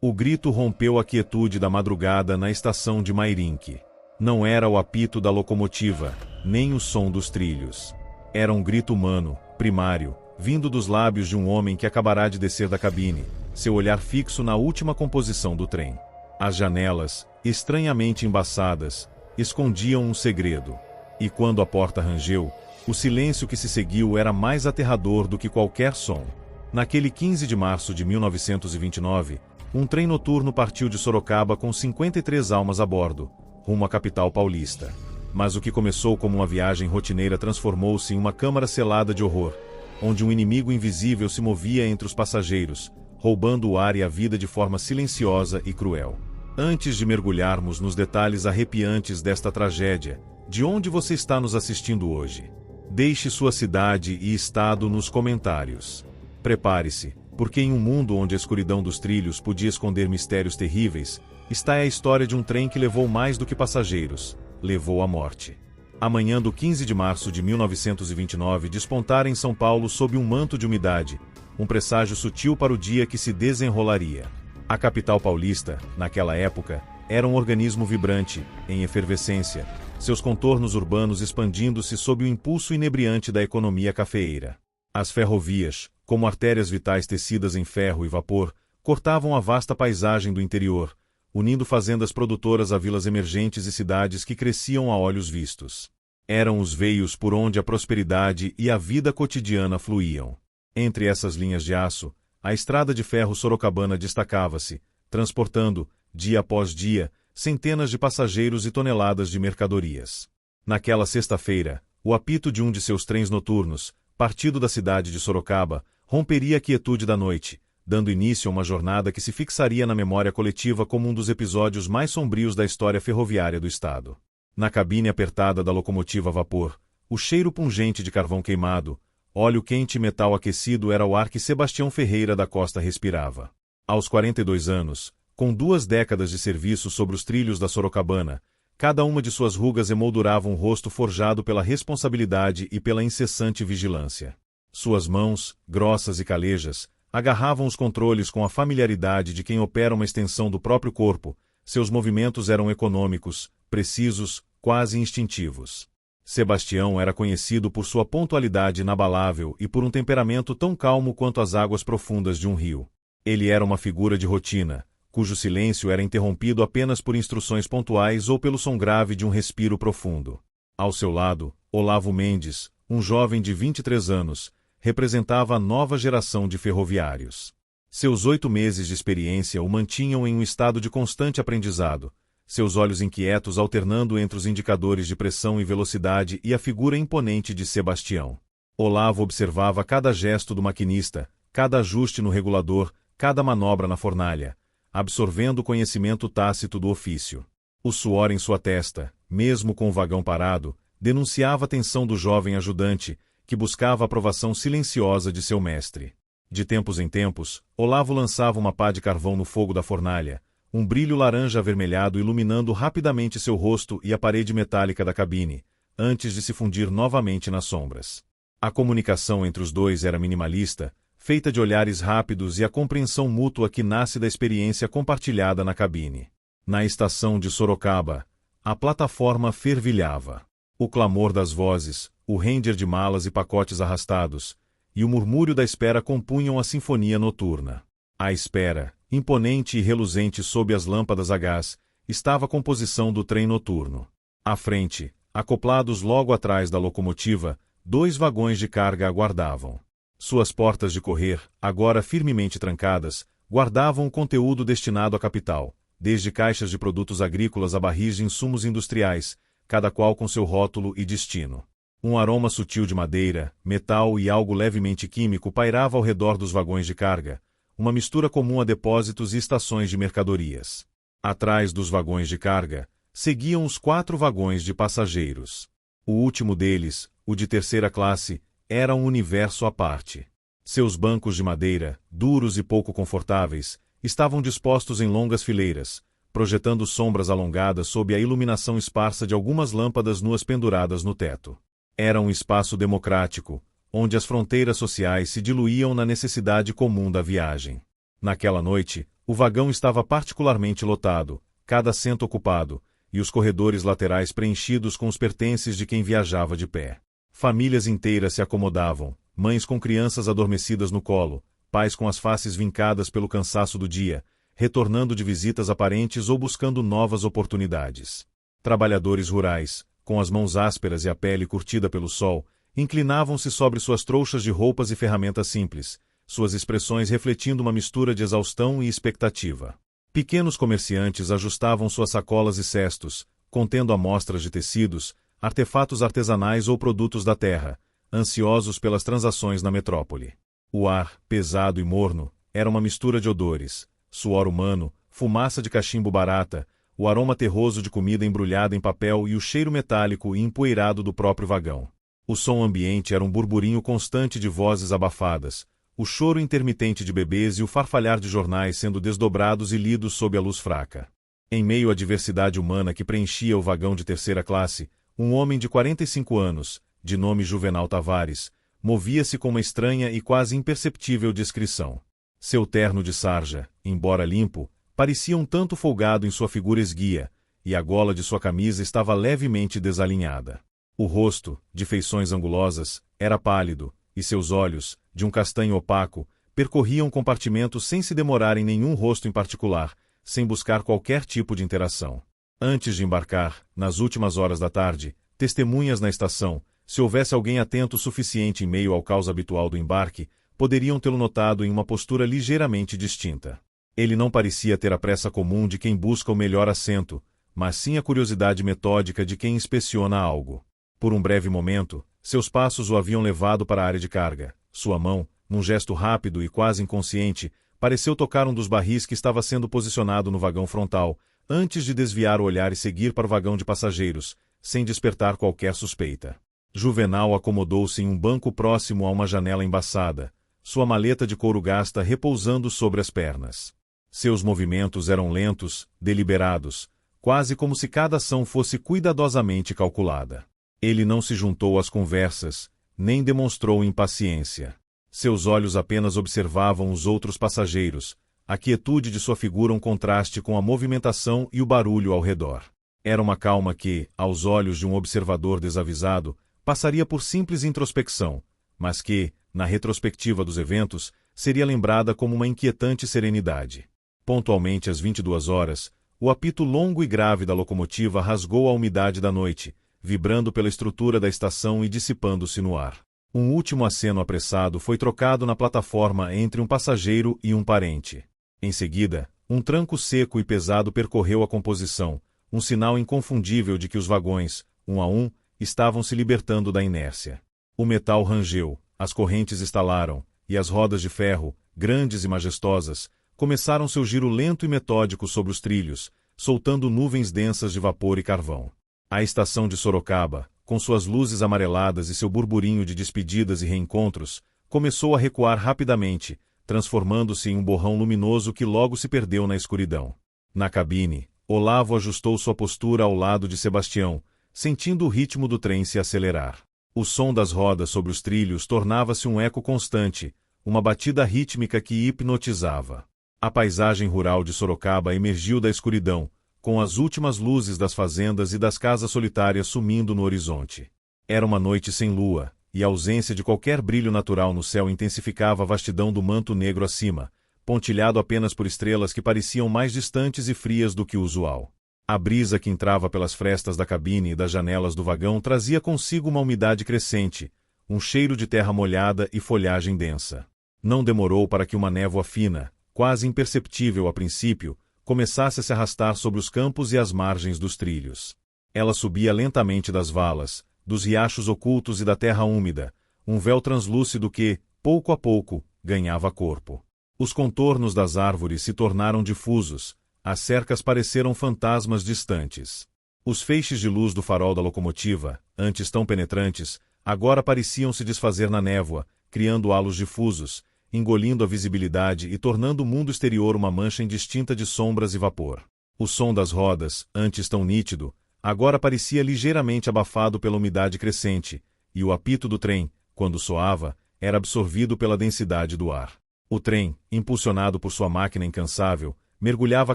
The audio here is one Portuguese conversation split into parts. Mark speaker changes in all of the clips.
Speaker 1: O grito rompeu a quietude da madrugada na estação de Mairinque. Não era o apito da locomotiva, nem o som dos trilhos. Era um grito humano, primário, vindo dos lábios de um homem que acabará de descer da cabine, seu olhar fixo na última composição do trem. As janelas, estranhamente embaçadas, escondiam um segredo. E quando a porta rangeu, o silêncio que se seguiu era mais aterrador do que qualquer som. Naquele 15 de março de 1929, um trem noturno partiu de Sorocaba com 53 almas a bordo, rumo à capital paulista. Mas o que começou como uma viagem rotineira transformou-se em uma câmara selada de horror, onde um inimigo invisível se movia entre os passageiros, roubando o ar e a vida de forma silenciosa e cruel. Antes de mergulharmos nos detalhes arrepiantes desta tragédia, de onde você está nos assistindo hoje? Deixe sua cidade e estado nos comentários. Prepare-se, porque em um mundo onde a escuridão dos trilhos podia esconder mistérios terríveis, está a história de um trem que levou mais do que passageiros, levou a morte. A manhã do 15 de março de 1929 despontara em São Paulo sob um manto de umidade, um presságio sutil para o dia que se desenrolaria. A capital paulista, naquela época, era um organismo vibrante, em efervescência, seus contornos urbanos expandindo-se sob o impulso inebriante da economia cafeeira. As ferrovias, como artérias vitais tecidas em ferro e vapor, cortavam a vasta paisagem do interior, unindo fazendas produtoras a vilas emergentes e cidades que cresciam a olhos vistos. Eram os veios por onde a prosperidade e a vida cotidiana fluíam. Entre essas linhas de aço, a estrada de ferro sorocabana destacava-se, transportando, dia após dia, centenas de passageiros e toneladas de mercadorias. Naquela sexta-feira, o apito de um de seus trens noturnos, partido da cidade de Sorocaba, romperia a quietude da noite, dando início a uma jornada que se fixaria na memória coletiva como um dos episódios mais sombrios da história ferroviária do estado. Na cabine apertada da locomotiva a vapor, o cheiro pungente de carvão queimado, óleo quente e metal aquecido era o ar que Sebastião Ferreira da Costa respirava. Aos 42 anos, com 2 décadas de serviço sobre os trilhos da Sorocabana, cada uma de suas rugas emoldurava um rosto forjado pela responsabilidade e pela incessante vigilância. Suas mãos, grossas e calejas, agarravam os controles com a familiaridade de quem opera uma extensão do próprio corpo, seus movimentos eram econômicos, precisos, quase instintivos. Sebastião era conhecido por sua pontualidade inabalável e por um temperamento tão calmo quanto as águas profundas de um rio. Ele era uma figura de rotina, cujo silêncio era interrompido apenas por instruções pontuais ou pelo som grave de um respiro profundo. Ao seu lado, Olavo Mendes, um jovem de 23 anos, representava a nova geração de ferroviários. Seus 8 meses de experiência o mantinham em um estado de constante aprendizado, seus olhos inquietos alternando entre os indicadores de pressão e velocidade e a figura imponente de Sebastião. Olavo observava cada gesto do maquinista, cada ajuste no regulador, cada manobra na fornalha, absorvendo o conhecimento tácito do ofício. O suor em sua testa, mesmo com o vagão parado, denunciava a tensão do jovem ajudante, que buscava a aprovação silenciosa de seu mestre. De tempos em tempos, Olavo lançava uma pá de carvão no fogo da fornalha, um brilho laranja avermelhado iluminando rapidamente seu rosto e a parede metálica da cabine, antes de se fundir novamente nas sombras. A comunicação entre os dois era minimalista, feita de olhares rápidos e a compreensão mútua que nasce da experiência compartilhada na cabine. Na estação de Sorocaba, a plataforma fervilhava. O clamor das vozes, o render de malas e pacotes arrastados, e o murmúrio da espera compunham a sinfonia noturna. À espera, imponente e reluzente sob as lâmpadas a gás, estava a composição do trem noturno. À frente, acoplados logo atrás da locomotiva, 2 vagões de carga aguardavam. Suas portas de correr, agora firmemente trancadas, guardavam o conteúdo destinado à capital, desde caixas de produtos agrícolas a barris de insumos industriais, cada qual com seu rótulo e destino. Um aroma sutil de madeira, metal e algo levemente químico pairava ao redor dos vagões de carga, uma mistura comum a depósitos e estações de mercadorias. Atrás dos vagões de carga, seguiam os 4 vagões de passageiros. O último deles, o de terceira classe, era um universo à parte. Seus bancos de madeira, duros e pouco confortáveis, estavam dispostos em longas fileiras, projetando sombras alongadas sob a iluminação esparsa de algumas lâmpadas nuas penduradas no teto. Era um espaço democrático, onde as fronteiras sociais se diluíam na necessidade comum da viagem. Naquela noite, O vagão estava particularmente lotado, cada assento ocupado, e os corredores laterais preenchidos com os pertences de quem viajava de pé. Famílias inteiras se acomodavam, mães com crianças adormecidas no colo, pais com as faces vincadas pelo cansaço do dia, retornando de visitas a parentes ou buscando novas oportunidades. Trabalhadores rurais, com as mãos ásperas e a pele curtida pelo sol, inclinavam-se sobre suas trouxas de roupas e ferramentas simples, suas expressões refletindo uma mistura de exaustão e expectativa. Pequenos comerciantes ajustavam suas sacolas e cestos, contendo amostras de tecidos, artefatos artesanais ou produtos da terra, ansiosos pelas transações na metrópole. O ar, pesado e morno, era uma mistura de odores, suor humano, fumaça de cachimbo barata, o aroma terroso de comida embrulhada em papel e o cheiro metálico e empoeirado do próprio vagão. O som ambiente era um burburinho constante de vozes abafadas, o choro intermitente de bebês e o farfalhar de jornais sendo desdobrados e lidos sob a luz fraca. Em meio à diversidade humana que preenchia o vagão de terceira classe, um homem de 45 anos, de nome Juvenal Tavares, movia-se com uma estranha e quase imperceptível discrição. Seu terno de sarja, embora limpo, parecia um tanto folgado em sua figura esguia, e a gola de sua camisa estava levemente desalinhada. O rosto, de feições angulosas, era pálido, e seus olhos, de um castanho opaco, percorriam compartimentos sem se demorar em nenhum rosto em particular, sem buscar qualquer tipo de interação. Antes de embarcar, nas últimas horas da tarde, testemunhas na estação, se houvesse alguém atento o suficiente em meio ao caos habitual do embarque, poderiam tê-lo notado em uma postura ligeiramente distinta. Ele não parecia ter a pressa comum de quem busca o melhor assento, mas sim a curiosidade metódica de quem inspeciona algo. Por um breve momento, seus passos o haviam levado para a área de carga. Sua mão, num gesto rápido e quase inconsciente, pareceu tocar um dos barris que estava sendo posicionado no vagão frontal, antes de desviar o olhar e seguir para o vagão de passageiros, sem despertar qualquer suspeita. Juvenal acomodou-se em um banco próximo a uma janela embaçada, sua maleta de couro gasta repousando sobre as pernas. Seus movimentos eram lentos, deliberados, quase como se cada ação fosse cuidadosamente calculada. Ele não se juntou às conversas, nem demonstrou impaciência. Seus olhos apenas observavam os outros passageiros, a quietude de sua figura um contraste com a movimentação e o barulho ao redor. Era uma calma que, aos olhos de um observador desavisado, passaria por simples introspecção, mas que, na retrospectiva dos eventos, seria lembrada como uma inquietante serenidade. Pontualmente às 22 horas, o apito longo e grave da locomotiva rasgou a umidade da noite, vibrando pela estrutura da estação e dissipando-se no ar. Um último aceno apressado foi trocado na plataforma entre um passageiro e um parente. Em seguida, um tranco seco e pesado percorreu a composição, um sinal inconfundível de que os vagões, um a um, estavam se libertando da inércia. O metal rangeu, as correntes estalaram, e as rodas de ferro, grandes e majestosas, começaram seu giro lento e metódico sobre os trilhos, soltando nuvens densas de vapor e carvão. A estação de Sorocaba, com suas luzes amareladas e seu burburinho de despedidas e reencontros, começou a recuar rapidamente, transformando-se em um borrão luminoso que logo se perdeu na escuridão. Na cabine, Olavo ajustou sua postura ao lado de Sebastião, sentindo o ritmo do trem se acelerar. O som das rodas sobre os trilhos tornava-se um eco constante, uma batida rítmica que hipnotizava. A paisagem rural de Sorocaba emergiu da escuridão, com as últimas luzes das fazendas e das casas solitárias sumindo no horizonte. Era uma noite sem lua, e a ausência de qualquer brilho natural no céu intensificava a vastidão do manto negro acima, pontilhado apenas por estrelas que pareciam mais distantes e frias do que o usual. A brisa que entrava pelas frestas da cabine e das janelas do vagão trazia consigo uma umidade crescente, um cheiro de terra molhada e folhagem densa. Não demorou para que uma névoa fina, quase imperceptível a princípio, começasse a se arrastar sobre os campos e as margens dos trilhos. Ela subia lentamente das valas, dos riachos ocultos e da terra úmida, um véu translúcido que, pouco a pouco, ganhava corpo. Os contornos das árvores se tornaram difusos, as cercas pareceram fantasmas distantes. Os feixes de luz do farol da locomotiva, antes tão penetrantes, agora pareciam se desfazer na névoa, criando halos difusos, engolindo a visibilidade e tornando o mundo exterior uma mancha indistinta de sombras e vapor. O som das rodas, antes tão nítido, agora parecia ligeiramente abafado pela umidade crescente, e o apito do trem, quando soava, era absorvido pela densidade do ar. O trem, impulsionado por sua máquina incansável, mergulhava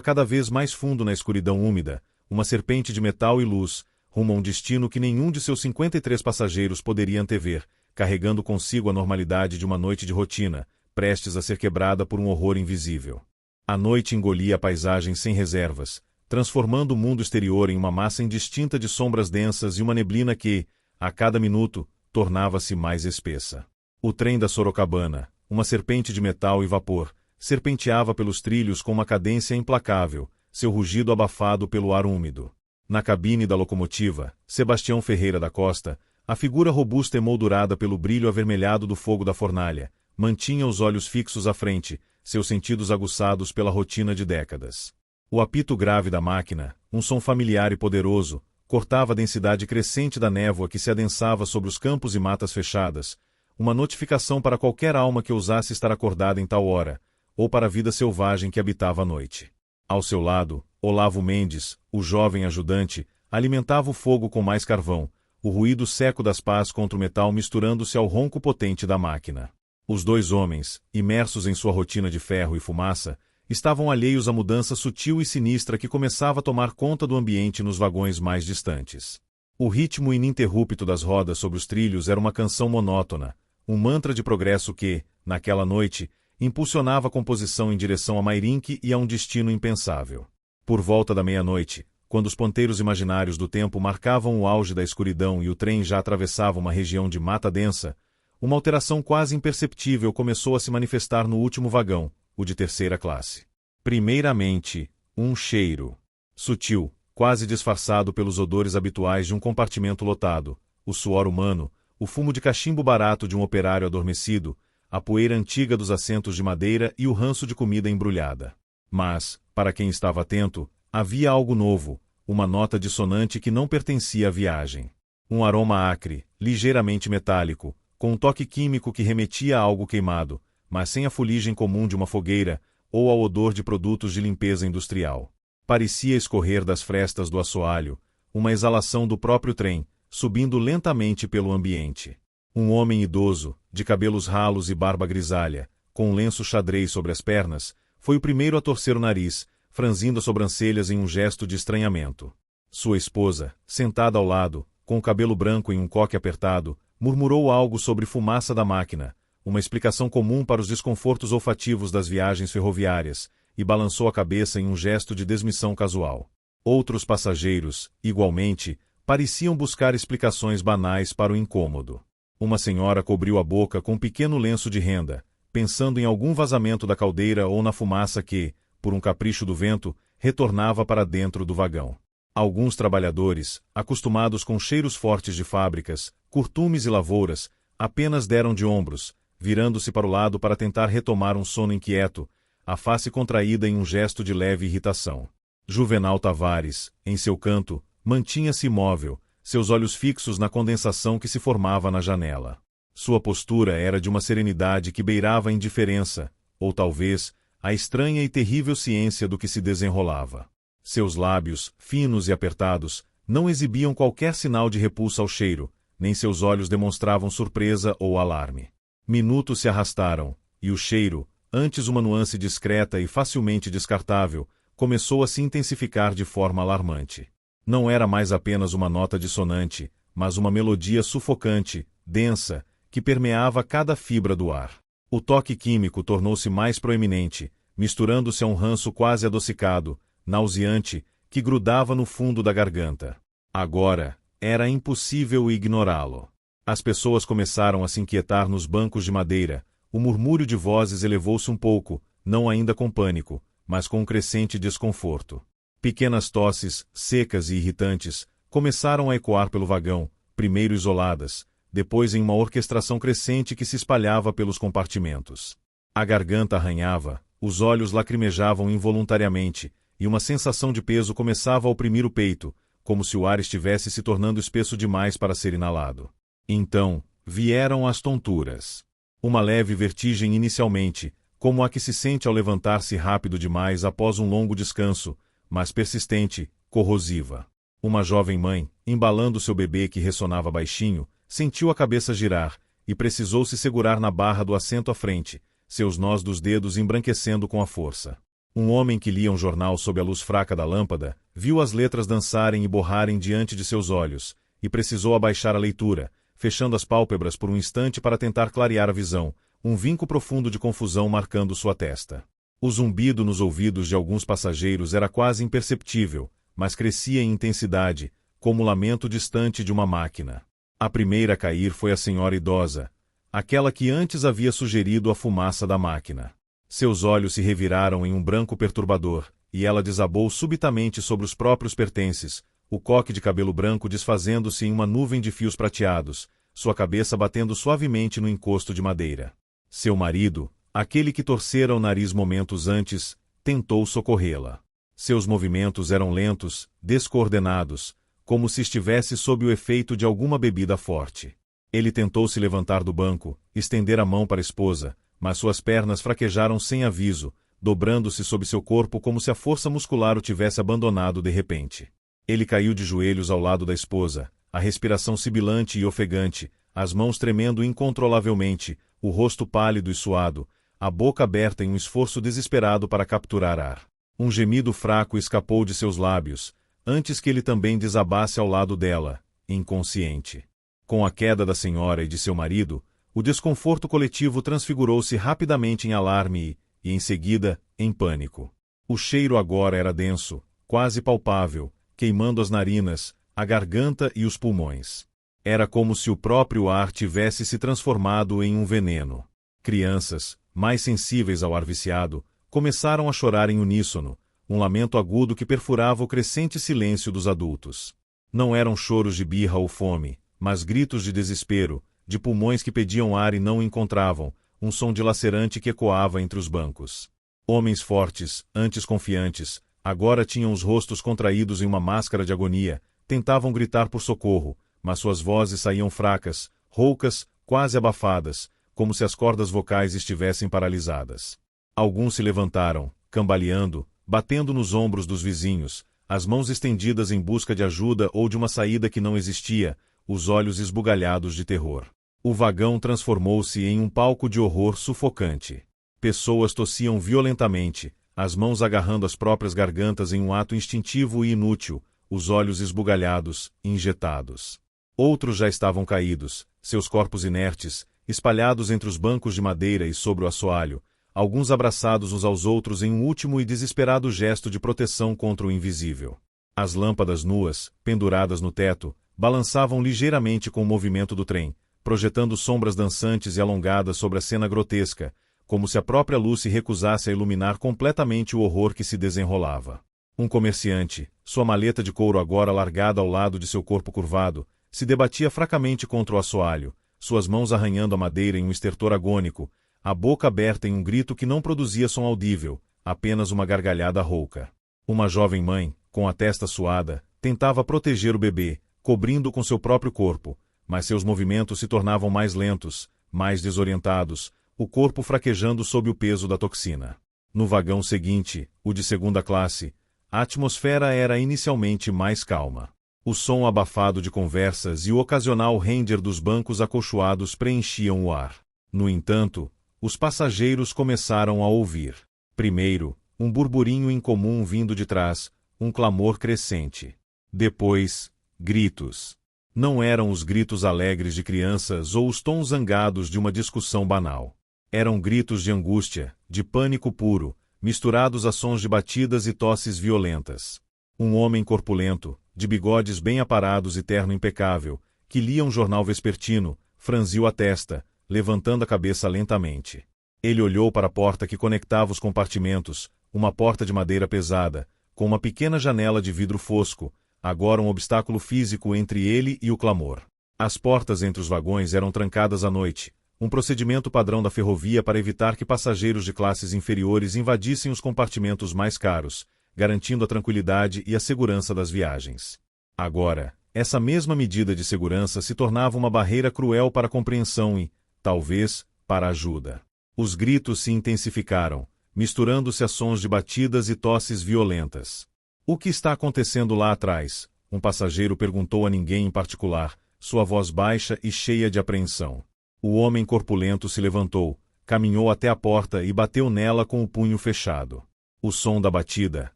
Speaker 1: cada vez mais fundo na escuridão úmida, uma serpente de metal e luz, rumo a um destino que nenhum de seus 53 passageiros poderia antever, carregando consigo a normalidade de uma noite de rotina, prestes a ser quebrada por um horror invisível. A noite engolia a paisagem sem reservas, transformando o mundo exterior em uma massa indistinta de sombras densas e uma neblina que, a cada minuto, tornava-se mais espessa. O trem da Sorocabana, uma serpente de metal e vapor, serpenteava pelos trilhos com uma cadência implacável, seu rugido abafado pelo ar úmido. Na cabine da locomotiva, Sebastião Ferreira da Costa, a figura robusta emoldurada pelo brilho avermelhado do fogo da fornalha, mantinha os olhos fixos à frente, seus sentidos aguçados pela rotina de décadas. O apito grave da máquina, um som familiar e poderoso, cortava a densidade crescente da névoa que se adensava sobre os campos e matas fechadas, uma notificação para qualquer alma que ousasse estar acordada em tal hora, ou para a vida selvagem que habitava a noite. Ao seu lado, Olavo Mendes, o jovem ajudante, alimentava o fogo com mais carvão, o ruído seco das pás contra o metal misturando-se ao ronco potente da máquina. Os dois homens, imersos em sua rotina de ferro e fumaça, estavam alheios à mudança sutil e sinistra que começava a tomar conta do ambiente nos vagões mais distantes. O ritmo ininterrupto das rodas sobre os trilhos era uma canção monótona, um mantra de progresso que, naquela noite, impulsionava a composição em direção a Mairinque e a um destino impensável. Por volta da meia-noite, quando os ponteiros imaginários do tempo marcavam o auge da escuridão e o trem já atravessava uma região de mata densa, uma alteração quase imperceptível começou a se manifestar no último vagão, o de terceira classe. Primeiramente, um cheiro. Sutil, quase disfarçado pelos odores habituais de um compartimento lotado, o suor humano, o fumo de cachimbo barato de um operário adormecido, a poeira antiga dos assentos de madeira e o ranço de comida embrulhada. Mas, para quem estava atento, havia algo novo, uma nota dissonante que não pertencia à viagem. Um aroma acre, ligeiramente metálico, com um toque químico que remetia a algo queimado, mas sem a fuligem comum de uma fogueira ou ao odor de produtos de limpeza industrial. Parecia escorrer das frestas do assoalho, uma exalação do próprio trem, subindo lentamente pelo ambiente. Um homem idoso, de cabelos ralos e barba grisalha, com um lenço xadrez sobre as pernas, foi o primeiro a torcer o nariz, franzindo as sobrancelhas em um gesto de estranhamento. Sua esposa, sentada ao lado, com o cabelo branco em um coque apertado, murmurou algo sobre fumaça da máquina, uma explicação comum para os desconfortos olfativos das viagens ferroviárias, e balançou a cabeça em um gesto de desmissão casual. Outros passageiros, igualmente, pareciam buscar explicações banais para o incômodo. Uma senhora cobriu a boca com um pequeno lenço de renda, pensando em algum vazamento da caldeira ou na fumaça que, por um capricho do vento, retornava para dentro do vagão. Alguns trabalhadores, acostumados com cheiros fortes de fábricas, curtumes e lavouras, apenas deram de ombros, virando-se para o lado para tentar retomar um sono inquieto, a face contraída em um gesto de leve irritação. Juvenal Tavares, em seu canto, mantinha-se imóvel, seus olhos fixos na condensação que se formava na janela. Sua postura era de uma serenidade que beirava a indiferença, ou talvez, a estranha e terrível ciência do que se desenrolava. Seus lábios, finos e apertados, não exibiam qualquer sinal de repulsa ao cheiro, nem seus olhos demonstravam surpresa ou alarme. Minutos se arrastaram, e o cheiro, antes uma nuance discreta e facilmente descartável, começou a se intensificar de forma alarmante. Não era mais apenas uma nota dissonante, mas uma melodia sufocante, densa, que permeava cada fibra do ar. O toque químico tornou-se mais proeminente, misturando-se a um ranço quase adocicado, nauseante, que grudava no fundo da garganta. Agora, era impossível ignorá-lo. As pessoas começaram a se inquietar nos bancos de madeira, o murmúrio de vozes elevou-se um pouco, não ainda com pânico, mas com um crescente desconforto. Pequenas tosses, secas e irritantes, começaram a ecoar pelo vagão, primeiro isoladas, depois em uma orquestração crescente que se espalhava pelos compartimentos. A garganta arranhava, os olhos lacrimejavam involuntariamente, e uma sensação de peso começava a oprimir o peito, como se o ar estivesse se tornando espesso demais para ser inalado. Então, vieram as tonturas. Uma leve vertigem inicialmente, como a que se sente ao levantar-se rápido demais após um longo descanso, mas persistente, corrosiva. Uma jovem mãe, embalando seu bebê que ressonava baixinho, sentiu a cabeça girar, e precisou se segurar na barra do assento à frente, seus nós dos dedos embranquecendo com a força. Um homem que lia um jornal sob a luz fraca da lâmpada, viu as letras dançarem e borrarem diante de seus olhos, e precisou abaixar a leitura, fechando as pálpebras por um instante para tentar clarear a visão, um vinco profundo de confusão marcando sua testa. O zumbido nos ouvidos de alguns passageiros era quase imperceptível, mas crescia em intensidade, como o lamento distante de uma máquina. A primeira a cair foi a senhora idosa, aquela que antes havia sugerido a fumaça da máquina. Seus olhos se reviraram em um branco perturbador, e ela desabou subitamente sobre os próprios pertences, o coque de cabelo branco desfazendo-se em uma nuvem de fios prateados, sua cabeça batendo suavemente no encosto de madeira. Seu marido, aquele que torcera o nariz momentos antes, tentou socorrê-la. Seus movimentos eram lentos, descoordenados, como se estivesse sob o efeito de alguma bebida forte. Ele tentou se levantar do banco, estender a mão para a esposa, mas suas pernas fraquejaram sem aviso, dobrando-se sob seu corpo como se a força muscular o tivesse abandonado de repente. Ele caiu de joelhos ao lado da esposa, a respiração sibilante e ofegante, as mãos tremendo incontrolavelmente, o rosto pálido e suado, a boca aberta em um esforço desesperado para capturar ar. Um gemido fraco escapou de seus lábios, antes que ele também desabasse ao lado dela, inconsciente. Com a queda da senhora e de seu marido, o desconforto coletivo transfigurou-se rapidamente em alarme e, em seguida, em pânico. O cheiro agora era denso, quase palpável, queimando as narinas, a garganta e os pulmões. Era como se o próprio ar tivesse se transformado em um veneno. Crianças, mais sensíveis ao ar viciado, começaram a chorar em uníssono, um lamento agudo que perfurava o crescente silêncio dos adultos. Não eram choros de birra ou fome, mas gritos de desespero, de pulmões que pediam ar e não o encontravam, um som dilacerante que ecoava entre os bancos. Homens fortes, antes confiantes, agora tinham os rostos contraídos em uma máscara de agonia, tentavam gritar por socorro, mas suas vozes saíam fracas, roucas, quase abafadas, como se as cordas vocais estivessem paralisadas. Alguns se levantaram, cambaleando, batendo nos ombros dos vizinhos, as mãos estendidas em busca de ajuda ou de uma saída que não existia, os olhos esbugalhados de terror. O vagão transformou-se em um palco de horror sufocante. Pessoas tossiam violentamente, as mãos agarrando as próprias gargantas em um ato instintivo e inútil, os olhos esbugalhados, injetados. Outros já estavam caídos, seus corpos inertes, espalhados entre os bancos de madeira e sobre o assoalho, alguns abraçados uns aos outros em um último e desesperado gesto de proteção contra o invisível. As lâmpadas nuas, penduradas no teto, balançavam ligeiramente com o movimento do trem, projetando sombras dançantes e alongadas sobre a cena grotesca, como se a própria luz se recusasse a iluminar completamente o horror que se desenrolava. Um comerciante, sua maleta de couro agora largada ao lado de seu corpo curvado, se debatia fracamente contra o assoalho, suas mãos arranhando a madeira em um estertor agônico, a boca aberta em um grito que não produzia som audível, apenas uma gargalhada rouca. Uma jovem mãe, com a testa suada, tentava proteger o bebê, cobrindo-o com seu próprio corpo, mas seus movimentos se tornavam mais lentos, mais desorientados, o corpo fraquejando sob o peso da toxina. No vagão seguinte, o de segunda classe, a atmosfera era inicialmente mais calma. O som abafado de conversas e o ocasional render dos bancos acolchoados preenchiam o ar. No entanto, os passageiros começaram a ouvir. Primeiro, um burburinho incomum vindo de trás, um clamor crescente. Depois, gritos. Não eram os gritos alegres de crianças ou os tons zangados de uma discussão banal. Eram gritos de angústia, de pânico puro, misturados a sons de batidas e tosses violentas. Um homem corpulento, de bigodes bem aparados e terno impecável, que lia um jornal vespertino, franziu a testa, levantando a cabeça lentamente. Ele olhou para a porta que conectava os compartimentos, uma porta de madeira pesada, com uma pequena janela de vidro fosco, agora um obstáculo físico entre ele e o clamor. As portas entre os vagões eram trancadas à noite, um procedimento padrão da ferrovia para evitar que passageiros de classes inferiores invadissem os compartimentos mais caros, garantindo a tranquilidade e a segurança das viagens. Agora, essa mesma medida de segurança se tornava uma barreira cruel para a compreensão e, talvez, para a ajuda. Os gritos se intensificaram, misturando-se a sons de batidas e tosses violentas. "O que está acontecendo lá atrás?" um passageiro perguntou a ninguém em particular, sua voz baixa e cheia de apreensão. O homem corpulento se levantou, caminhou até a porta e bateu nela com o punho fechado. O som da batida,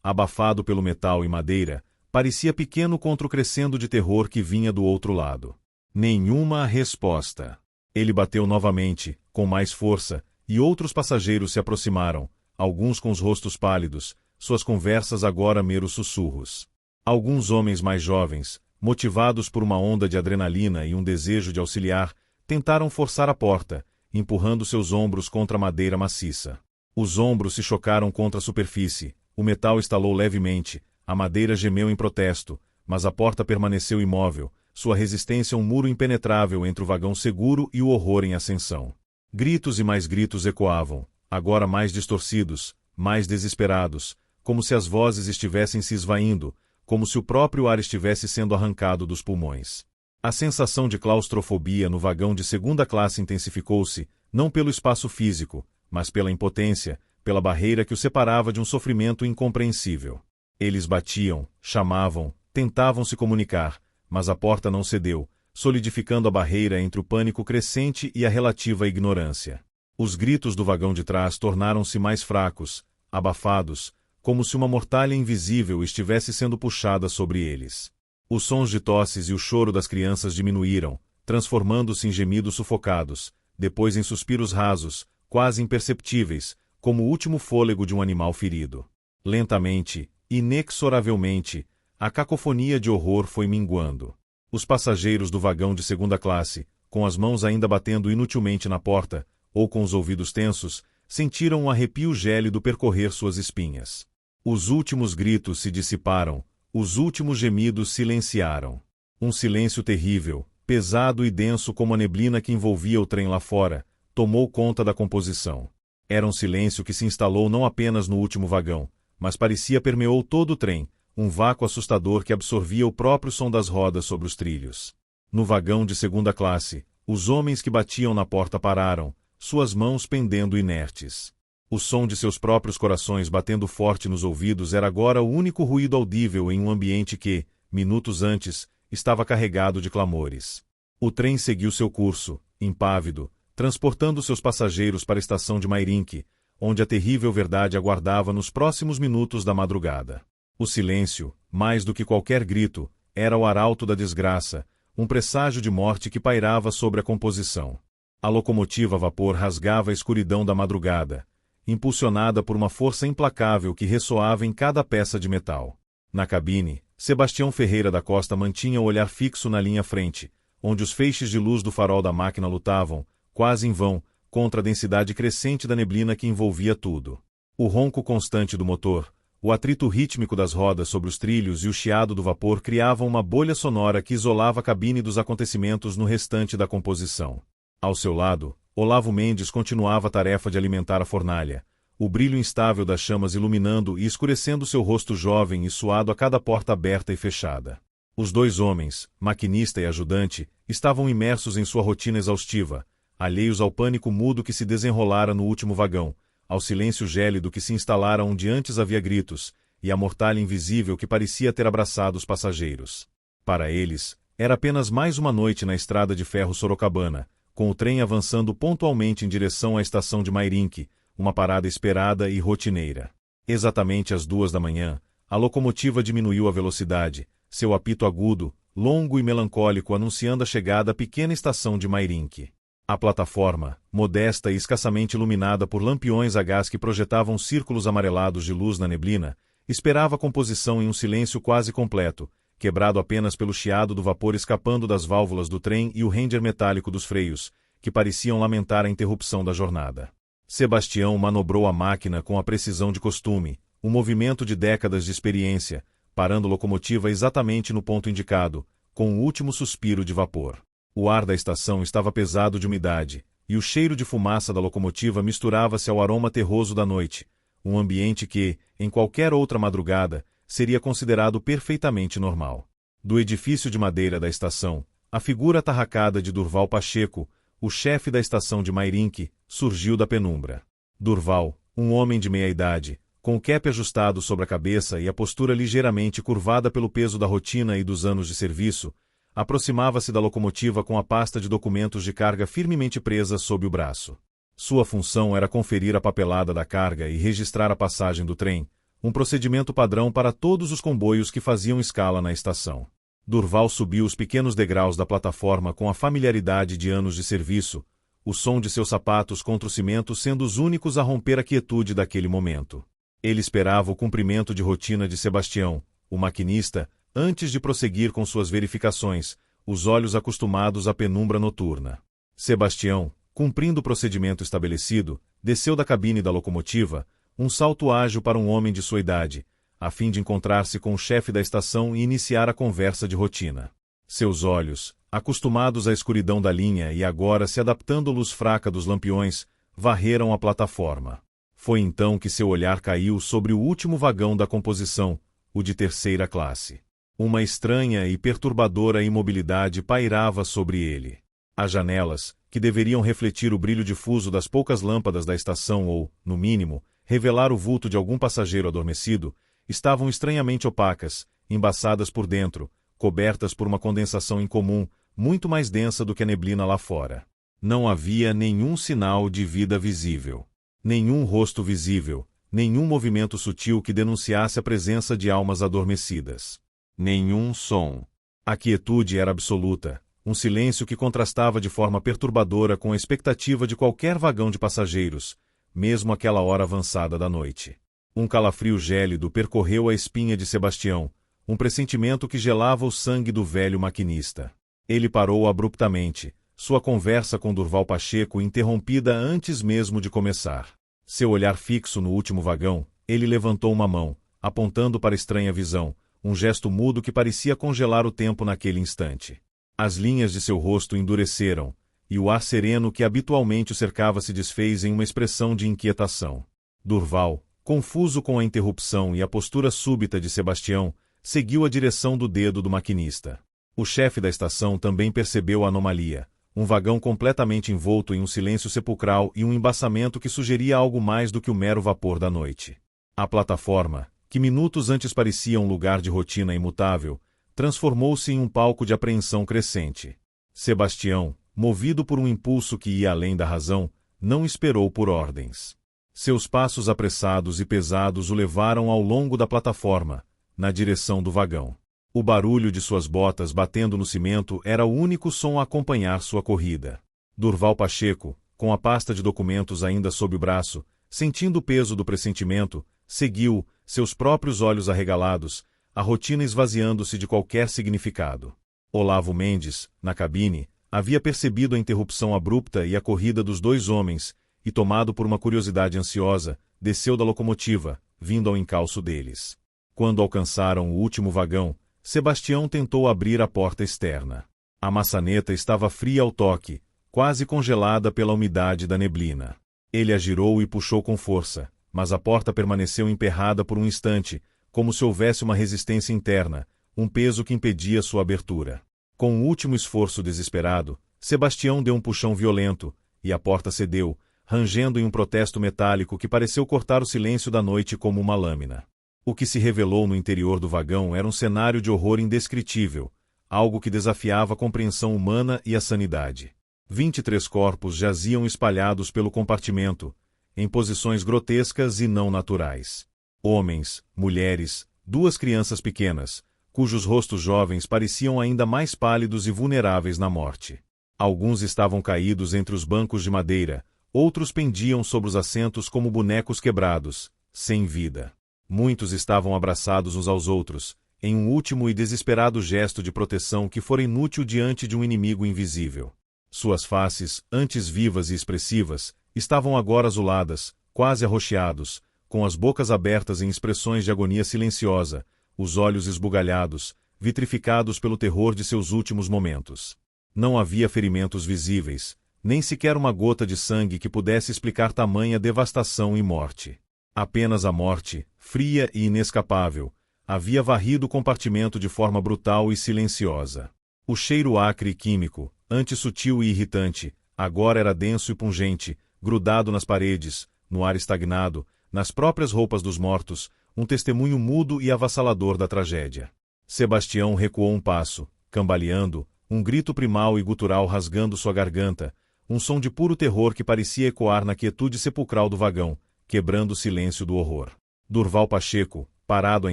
Speaker 1: abafado pelo metal e madeira, parecia pequeno contra o crescendo de terror que vinha do outro lado. Nenhuma resposta. Ele bateu novamente, com mais força, e outros passageiros se aproximaram, alguns com os rostos pálidos, suas conversas agora meros sussurros. Alguns homens mais jovens, motivados por uma onda de adrenalina e um desejo de auxiliar, tentaram forçar a porta, empurrando seus ombros contra a madeira maciça. Os ombros se chocaram contra a superfície, o metal estalou levemente, a madeira gemeu em protesto, mas a porta permaneceu imóvel, sua resistência um muro impenetrável entre o vagão seguro e o horror em ascensão. Gritos e mais gritos ecoavam, agora mais distorcidos, mais desesperados, como se as vozes estivessem se esvaindo, como se o próprio ar estivesse sendo arrancado dos pulmões. A sensação de claustrofobia no vagão de segunda classe intensificou-se, não pelo espaço físico, mas pela impotência, pela barreira que o separava de um sofrimento incompreensível. Eles batiam, chamavam, tentavam se comunicar, mas a porta não cedeu, solidificando a barreira entre o pânico crescente e a relativa ignorância. Os gritos do vagão de trás tornaram-se mais fracos, abafados, como se uma mortalha invisível estivesse sendo puxada sobre eles. Os sons de tosses e o choro das crianças diminuíram, transformando-se em gemidos sufocados, depois em suspiros rasos, quase imperceptíveis, como o último fôlego de um animal ferido. Lentamente, inexoravelmente, a cacofonia de horror foi minguando. Os passageiros do vagão de segunda classe, com as mãos ainda batendo inutilmente na porta, ou com os ouvidos tensos, sentiram um arrepio gélido percorrer suas espinhas. Os últimos gritos se dissiparam, os últimos gemidos silenciaram. Um silêncio terrível, pesado e denso como a neblina que envolvia o trem lá fora, tomou conta da composição. Era um silêncio que se instalou não apenas no último vagão, mas parecia permeou todo o trem, um vácuo assustador que absorvia o próprio som das rodas sobre os trilhos. No vagão de segunda classe, os homens que batiam na porta pararam, suas mãos pendendo inertes. O som de seus próprios corações batendo forte nos ouvidos era agora o único ruído audível em um ambiente que, minutos antes, estava carregado de clamores. O trem seguiu seu curso, impávido, transportando seus passageiros para a estação de Mairinque, onde a terrível verdade aguardava nos próximos minutos da madrugada. O silêncio, mais do que qualquer grito, era o arauto da desgraça, um presságio de morte que pairava sobre a composição. A locomotiva a vapor rasgava a escuridão da madrugada, impulsionada por uma força implacável que ressoava em cada peça de metal. Na cabine, Sebastião Ferreira da Costa mantinha o olhar fixo na linha frente, onde os feixes de luz do farol da máquina lutavam, quase em vão, contra a densidade crescente da neblina que envolvia tudo. O ronco constante do motor, o atrito rítmico das rodas sobre os trilhos e o chiado do vapor criavam uma bolha sonora que isolava a cabine dos acontecimentos no restante da composição. Ao seu lado, Olavo Mendes continuava a tarefa de alimentar a fornalha, o brilho instável das chamas iluminando e escurecendo seu rosto jovem e suado a cada porta aberta e fechada. Os dois homens, maquinista e ajudante, estavam imersos em sua rotina exaustiva, alheios ao pânico mudo que se desenrolara no último vagão, ao silêncio gélido que se instalara onde antes havia gritos, e à mortalha invisível que parecia ter abraçado os passageiros. Para eles, era apenas mais uma noite na estrada de ferro Sorocabana, com o trem avançando pontualmente em direção à estação de Mairinque, uma parada esperada e rotineira. Exatamente às 2 da manhã, a locomotiva diminuiu a velocidade, seu apito agudo, longo e melancólico anunciando a chegada à pequena estação de Mairinque. A plataforma, modesta e escassamente iluminada por lampiões a gás que projetavam círculos amarelados de luz na neblina, esperava a composição em um silêncio quase completo, quebrado apenas pelo chiado do vapor escapando das válvulas do trem e o render metálico dos freios, que pareciam lamentar a interrupção da jornada. Sebastião manobrou a máquina com a precisão de costume, um movimento de décadas de experiência, parando a locomotiva exatamente no ponto indicado, com o último suspiro de vapor. O ar da estação estava pesado de umidade, e o cheiro de fumaça da locomotiva misturava-se ao aroma terroso da noite, um ambiente que, em qualquer outra madrugada, seria considerado perfeitamente normal. Do edifício de madeira da estação, a figura atarracada de Durval Pacheco, o chefe da estação de Mairinque, surgiu da penumbra. Durval, um homem de meia-idade, com o cap ajustado sobre a cabeça e a postura ligeiramente curvada pelo peso da rotina e dos anos de serviço, aproximava-se da locomotiva com a pasta de documentos de carga firmemente presa sob o braço. Sua função era conferir a papelada da carga e registrar a passagem do trem, um procedimento padrão para todos os comboios que faziam escala na estação. Durval subiu os pequenos degraus da plataforma com a familiaridade de anos de serviço, o som de seus sapatos contra o cimento sendo os únicos a romper a quietude daquele momento. Ele esperava o cumprimento de rotina de Sebastião, o maquinista, antes de prosseguir com suas verificações, os olhos acostumados à penumbra noturna. Sebastião, cumprindo o procedimento estabelecido, desceu da cabine da locomotiva, um salto ágil para um homem de sua idade, a fim de encontrar-se com o chefe da estação e iniciar a conversa de rotina. Seus olhos, acostumados à escuridão da linha e agora se adaptando à luz fraca dos lampiões, varreram a plataforma. Foi então que seu olhar caiu sobre o último vagão da composição, o de terceira classe. Uma estranha e perturbadora imobilidade pairava sobre ele. As janelas, que deveriam refletir o brilho difuso das poucas lâmpadas da estação ou, no mínimo, revelar o vulto de algum passageiro adormecido, estavam estranhamente opacas, embaçadas por dentro, cobertas por uma condensação incomum, muito mais densa do que a neblina lá fora. Não havia nenhum sinal de vida visível. Nenhum rosto visível, nenhum movimento sutil que denunciasse a presença de almas adormecidas. Nenhum som. A quietude era absoluta, um silêncio que contrastava de forma perturbadora com a expectativa de qualquer vagão de passageiros, mesmo àquela hora avançada da noite. Um calafrio gélido percorreu a espinha de Sebastião, um pressentimento que gelava o sangue do velho maquinista. Ele parou abruptamente, sua conversa com Durval Pacheco interrompida antes mesmo de começar. Seu olhar fixo no último vagão, ele levantou uma mão, apontando para a estranha visão, um gesto mudo que parecia congelar o tempo naquele instante. As linhas de seu rosto endureceram, e o ar sereno que habitualmente o cercava se desfez em uma expressão de inquietação. Durval, confuso com a interrupção e a postura súbita de Sebastião, seguiu a direção do dedo do maquinista. O chefe da estação também percebeu a anomalia, um vagão completamente envolto em um silêncio sepulcral e um embaçamento que sugeria algo mais do que o mero vapor da noite. A plataforma, que minutos antes parecia um lugar de rotina imutável, transformou-se em um palco de apreensão crescente. Sebastião, movido por um impulso que ia além da razão, não esperou por ordens. Seus passos apressados e pesados o levaram ao longo da plataforma, na direção do vagão. O barulho de suas botas batendo no cimento era o único som a acompanhar sua corrida. Durval Pacheco, com a pasta de documentos ainda sob o braço, sentindo o peso do pressentimento, seguiu, seus próprios olhos arregalados, a rotina esvaziando-se de qualquer significado. Olavo Mendes, na cabine, havia percebido a interrupção abrupta e a corrida dos dois homens, e tomado por uma curiosidade ansiosa, desceu da locomotiva, vindo ao encalço deles. Quando alcançaram o último vagão, Sebastião tentou abrir a porta externa. A maçaneta estava fria ao toque, quase congelada pela umidade da neblina. Ele a girou e puxou com força, mas a porta permaneceu emperrada por um instante, como se houvesse uma resistência interna, um peso que impedia sua abertura. Com um último esforço desesperado, Sebastião deu um puxão violento, e a porta cedeu, rangendo em um protesto metálico que pareceu cortar o silêncio da noite como uma lâmina. O que se revelou no interior do vagão era um cenário de horror indescritível, algo que desafiava a compreensão humana e a sanidade. 23 corpos jaziam espalhados pelo compartimento, em posições grotescas e não naturais. Homens, mulheres, 2 crianças pequenas, cujos rostos jovens pareciam ainda mais pálidos e vulneráveis na morte. Alguns estavam caídos entre os bancos de madeira, outros pendiam sobre os assentos como bonecos quebrados, sem vida. Muitos estavam abraçados uns aos outros, em um último e desesperado gesto de proteção que fora inútil diante de um inimigo invisível. Suas faces, antes vivas e expressivas, estavam agora azuladas, quase arroxeados, com as bocas abertas em expressões de agonia silenciosa, os olhos esbugalhados, vitrificados pelo terror de seus últimos momentos. Não havia ferimentos visíveis, nem sequer uma gota de sangue que pudesse explicar tamanha devastação e morte. Apenas a morte, fria e inescapável, havia varrido o compartimento de forma brutal e silenciosa. O cheiro acre e químico, antes sutil e irritante, agora era denso e pungente, grudado nas paredes, no ar estagnado, nas próprias roupas dos mortos, um testemunho mudo e avassalador da tragédia. Sebastião recuou um passo, cambaleando, um grito primal e gutural rasgando sua garganta, um som de puro terror que parecia ecoar na quietude sepulcral do vagão, quebrando o silêncio do horror. Durval Pacheco, parado à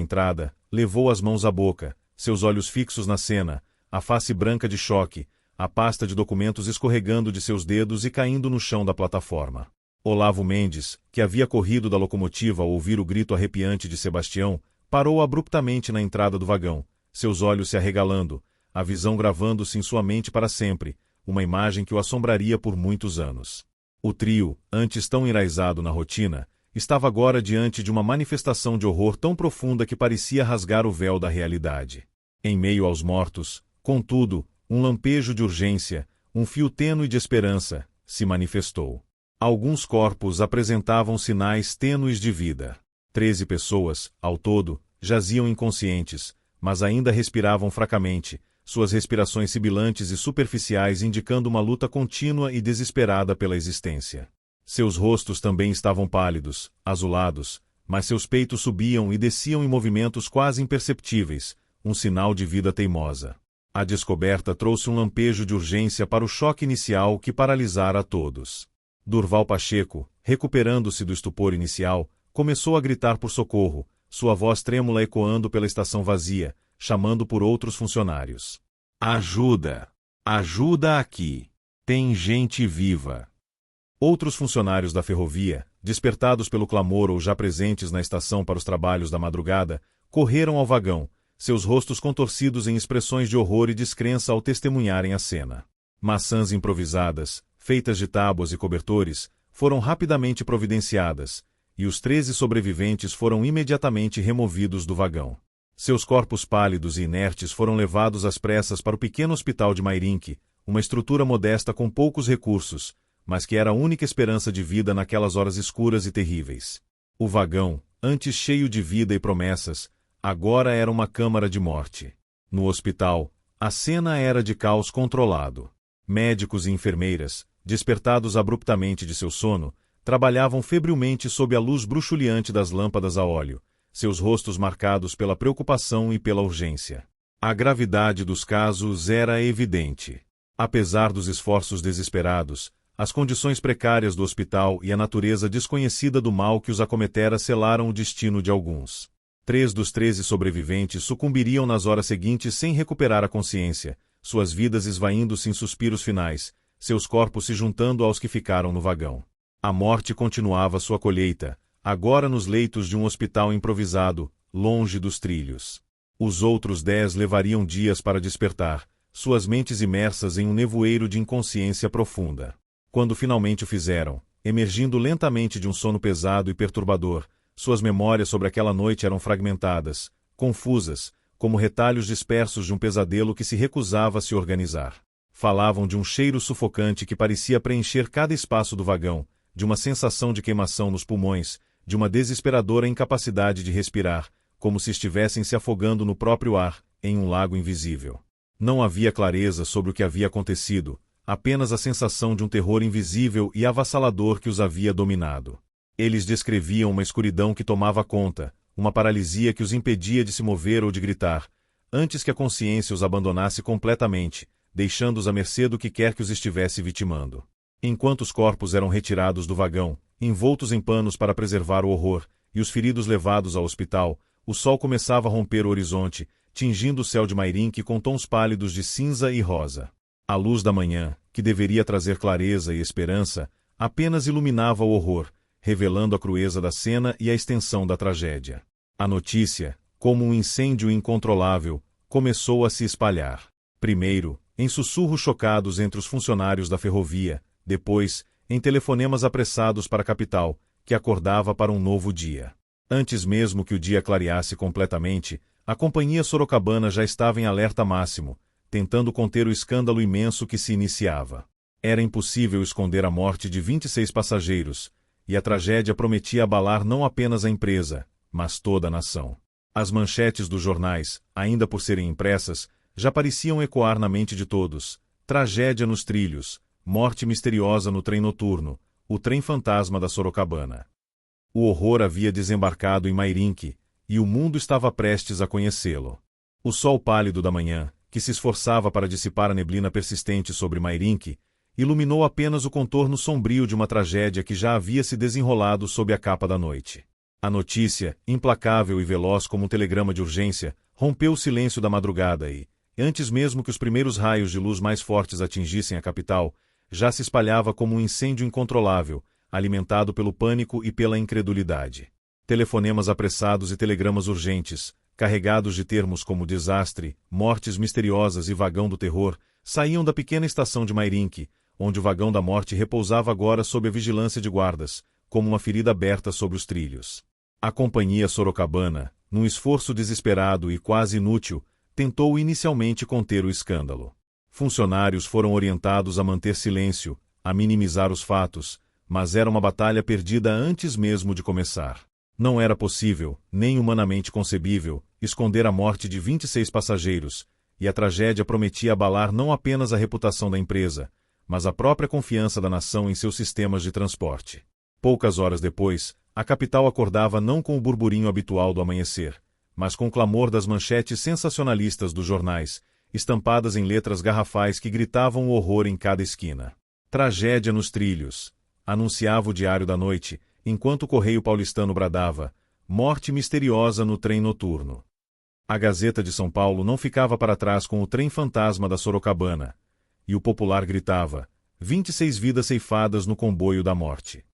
Speaker 1: entrada, levou as mãos à boca, seus olhos fixos na cena, a face branca de choque, a pasta de documentos escorregando de seus dedos e caindo no chão da plataforma. Olavo Mendes, que havia corrido da locomotiva ao ouvir o grito arrepiante de Sebastião, parou abruptamente na entrada do vagão, seus olhos se arregalando, a visão gravando-se em sua mente para sempre, uma imagem que o assombraria por muitos anos. O trio, antes tão enraizado na rotina, estava agora diante de uma manifestação de horror tão profunda que parecia rasgar o véu da realidade. Em meio aos mortos, contudo, um lampejo de urgência, um fio tênue de esperança, se manifestou. Alguns corpos apresentavam sinais tênues de vida. 13 pessoas, ao todo, jaziam inconscientes, mas ainda respiravam fracamente, suas respirações sibilantes e superficiais indicando uma luta contínua e desesperada pela existência. Seus rostos também estavam pálidos, azulados, mas seus peitos subiam e desciam em movimentos quase imperceptíveis, um sinal de vida teimosa. A descoberta trouxe um lampejo de urgência para o choque inicial que paralisara a todos. Durval Pacheco, recuperando-se do estupor inicial, começou a gritar por socorro, sua voz trêmula ecoando pela estação vazia, chamando por outros funcionários. Ajuda! Ajuda aqui! Tem gente viva! Outros funcionários da ferrovia, despertados pelo clamor ou já presentes na estação para os trabalhos da madrugada, correram ao vagão, seus rostos contorcidos em expressões de horror e descrença ao testemunharem a cena. Maçãs improvisadas, feitas de tábuas e cobertores, foram rapidamente providenciadas, e os 13 sobreviventes foram imediatamente removidos do vagão. Seus corpos pálidos e inertes foram levados às pressas para o pequeno hospital de Mairinque, uma estrutura modesta com poucos recursos, mas que era a única esperança de vida naquelas horas escuras e terríveis. O vagão, antes cheio de vida e promessas, agora era uma câmara de morte. No hospital, a cena era de caos controlado. Médicos e enfermeiras, despertados abruptamente de seu sono, trabalhavam febrilmente sob a luz bruxuleante das lâmpadas a óleo, seus rostos marcados pela preocupação e pela urgência. A gravidade dos casos era evidente. Apesar dos esforços desesperados, as condições precárias do hospital e a natureza desconhecida do mal que os acometera selaram o destino de alguns. 3 dos 13 sobreviventes sucumbiriam nas horas seguintes sem recuperar a consciência, suas vidas esvaindo-se em suspiros finais, seus corpos se juntando aos que ficaram no vagão. A morte continuava sua colheita, agora nos leitos de um hospital improvisado, longe dos trilhos. Os outros 10 levariam dias para despertar, suas mentes imersas em um nevoeiro de inconsciência profunda. Quando finalmente o fizeram, emergindo lentamente de um sono pesado e perturbador, suas memórias sobre aquela noite eram fragmentadas, confusas, como retalhos dispersos de um pesadelo que se recusava a se organizar. Falavam de um cheiro sufocante que parecia preencher cada espaço do vagão, de uma sensação de queimação nos pulmões, de uma desesperadora incapacidade de respirar, como se estivessem se afogando no próprio ar, em um lago invisível. Não havia clareza sobre o que havia acontecido, apenas a sensação de um terror invisível e avassalador que os havia dominado. Eles descreviam uma escuridão que tomava conta, uma paralisia que os impedia de se mover ou de gritar, antes que a consciência os abandonasse completamente, deixando-os à mercê do que quer que os estivesse vitimando. Enquanto os corpos eram retirados do vagão, envoltos em panos para preservar o horror, e os feridos levados ao hospital, o sol começava a romper o horizonte, tingindo o céu de Mairinque com tons pálidos de cinza e rosa. A luz da manhã, que deveria trazer clareza e esperança, apenas iluminava o horror, revelando a crueza da cena e a extensão da tragédia. A notícia, como um incêndio incontrolável, começou a se espalhar. Primeiro, em sussurros chocados entre os funcionários da ferrovia, depois, em telefonemas apressados para a capital, que acordava para um novo dia. Antes mesmo que o dia clareasse completamente, a companhia sorocabana já estava em alerta máximo, tentando conter o escândalo imenso que se iniciava. Era impossível esconder a morte de 26 passageiros, e a tragédia prometia abalar não apenas a empresa, mas toda a nação. As manchetes dos jornais, ainda por serem impressas, já pareciam ecoar na mente de todos: tragédia nos trilhos, morte misteriosa no trem noturno, o trem fantasma da Sorocabana. O horror havia desembarcado em Mairinque, e o mundo estava prestes a conhecê-lo. O sol pálido da manhã, que se esforçava para dissipar a neblina persistente sobre Mairinque, iluminou apenas o contorno sombrio de uma tragédia que já havia se desenrolado sob a capa da noite. A notícia, implacável e veloz como um telegrama de urgência, rompeu o silêncio da madrugada e, antes mesmo que os primeiros raios de luz mais fortes atingissem a capital, já se espalhava como um incêndio incontrolável, alimentado pelo pânico e pela incredulidade. Telefonemas apressados e telegramas urgentes, carregados de termos como desastre, mortes misteriosas e vagão do terror, saíam da pequena estação de Mairinque, onde o vagão da morte repousava agora sob a vigilância de guardas, como uma ferida aberta sobre os trilhos. A companhia sorocabana, num esforço desesperado e quase inútil, tentou inicialmente conter o escândalo. Funcionários foram orientados a manter silêncio, a minimizar os fatos, mas era uma batalha perdida antes mesmo de começar. Não era possível, nem humanamente concebível, esconder a morte de 26 passageiros, e a tragédia prometia abalar não apenas a reputação da empresa, mas a própria confiança da nação em seus sistemas de transporte. Poucas horas depois, a capital acordava não com o burburinho habitual do amanhecer, mas com o clamor das manchetes sensacionalistas dos jornais, estampadas em letras garrafais que gritavam o horror em cada esquina. Tragédia nos trilhos, anunciava o Diário da Noite, enquanto o Correio Paulistano bradava, morte misteriosa no trem noturno. A Gazeta de São Paulo não ficava para trás com o trem fantasma da Sorocabana, e o Popular gritava, 26 vidas ceifadas no comboio da morte.